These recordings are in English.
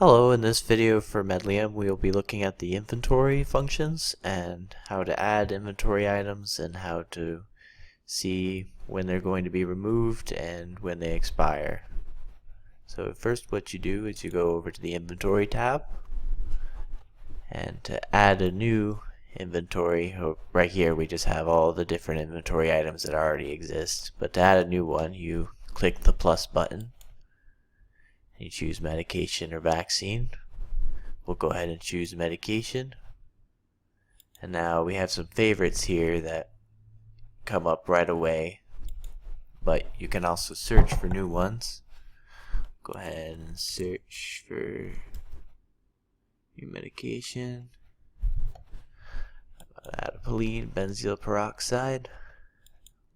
Hello, in this video for Medlium we will be looking at the inventory functions and how to add inventory items and how to see when they're going to be removed and when they expire. So first what you do is you go over to the inventory tab, and to add a new inventory, right here we just have all the different inventory items that already exist, but to add a new one you click the plus button. You choose medication or vaccine. We'll go ahead and choose medication. And now we have some favorites here that come up right away, but you can also search for new ones. Go ahead and search for new medication. Adapalene, benzyl peroxide.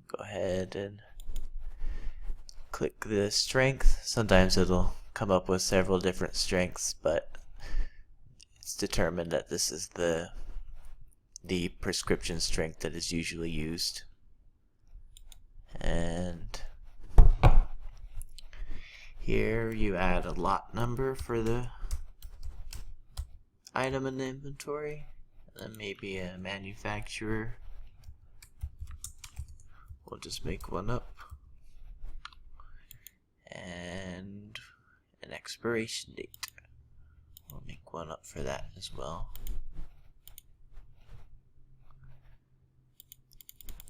Go ahead and click the strength. Sometimes it'll come up with several different strengths, but it's determined that this is the prescription strength that is usually used. And here you add a lot number for the item in the inventory, and then maybe a manufacturer. We'll just make one up. And an expiration date. We'll make one up for that as well.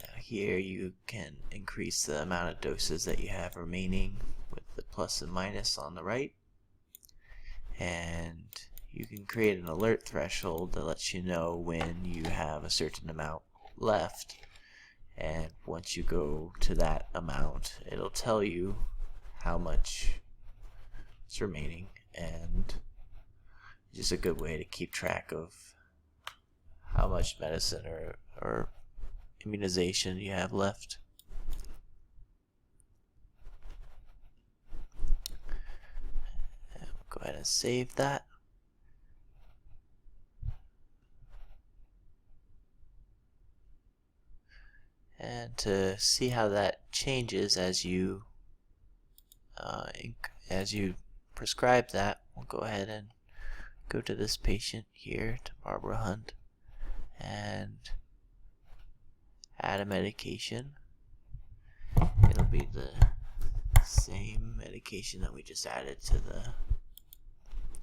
Now here you can increase the amount of doses that you have remaining with the plus and minus on the right. And you can create an alert threshold that lets you know when you have a certain amount left. And once you go to that amount, it'll tell you how much is remaining, and just a good way to keep track of how much medicine or immunization you have left. And we'll go ahead and save that. And to see how that changes as you prescribe that, we'll go ahead and go to this patient here, to Barbara Hunt, and add a medication. It'll be the same medication that we just added to the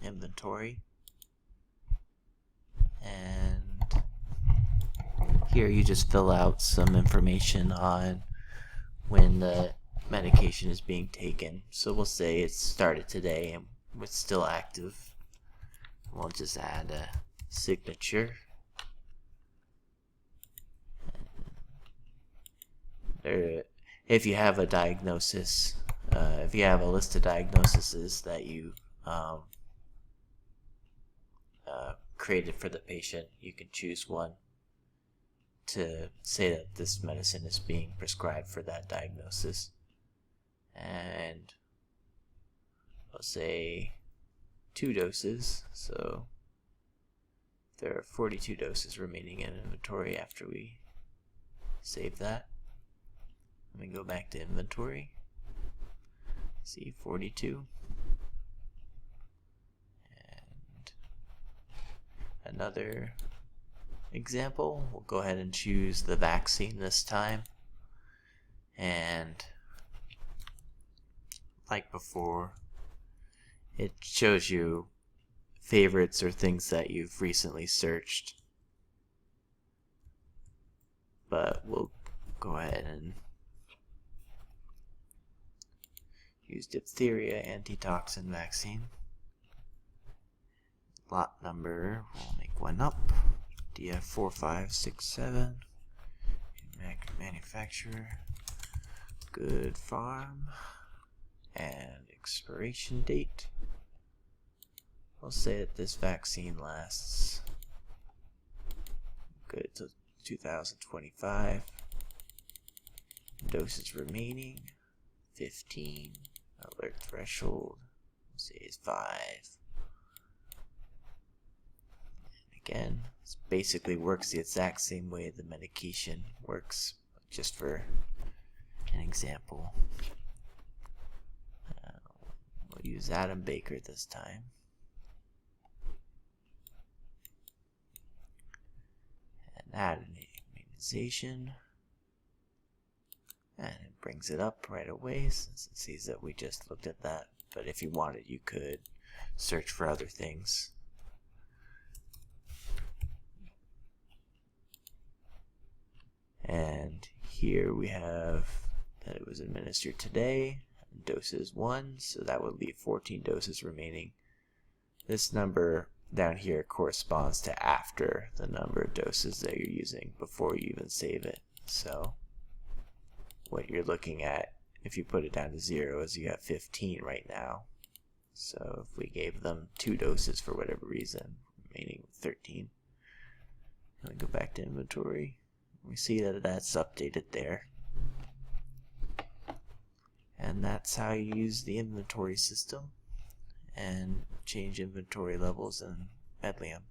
inventory. And here you just fill out some information on when the medication is being taken. So we'll say it started today and it's still active. We'll just add a signature. If you have a diagnosis, if you have a list of diagnoses that you created for the patient, you can choose one to say that this medicine is being prescribed for that diagnosis. And I'll say 2 doses, so there are 42 doses remaining in inventory after we save that. Let me go back to inventory, see 42, and another example, we'll go ahead and choose the vaccine this time, and like before, it shows you favorites or things that you've recently searched, but we'll go ahead and use diphtheria antitoxin vaccine. Lot number, we'll make one up, DF4567, manufacturer, Good Farm, and expiration date. I'll say that this vaccine lasts good till 2025. Doses remaining 15. Alert threshold, we'll say is 5. Again, this basically works the exact same way the medication works, just for an example. We'll use Adam Baker this time. add an immunization, and it brings it up right away since it sees that we just looked at that. But if you wanted, you could search for other things. And here we have that it was administered today, doses 1, so that would leave 14 doses remaining. This number down here corresponds to after the number of doses that you're using before you even save it. So what you're looking at, if you put it down to 0, is you have 15 right now. So if we gave them 2 doses for whatever reason, remaining 13, and we go back to inventory, we see that that's updated there. And that's how you use the inventory system and change inventory levels in Medlium.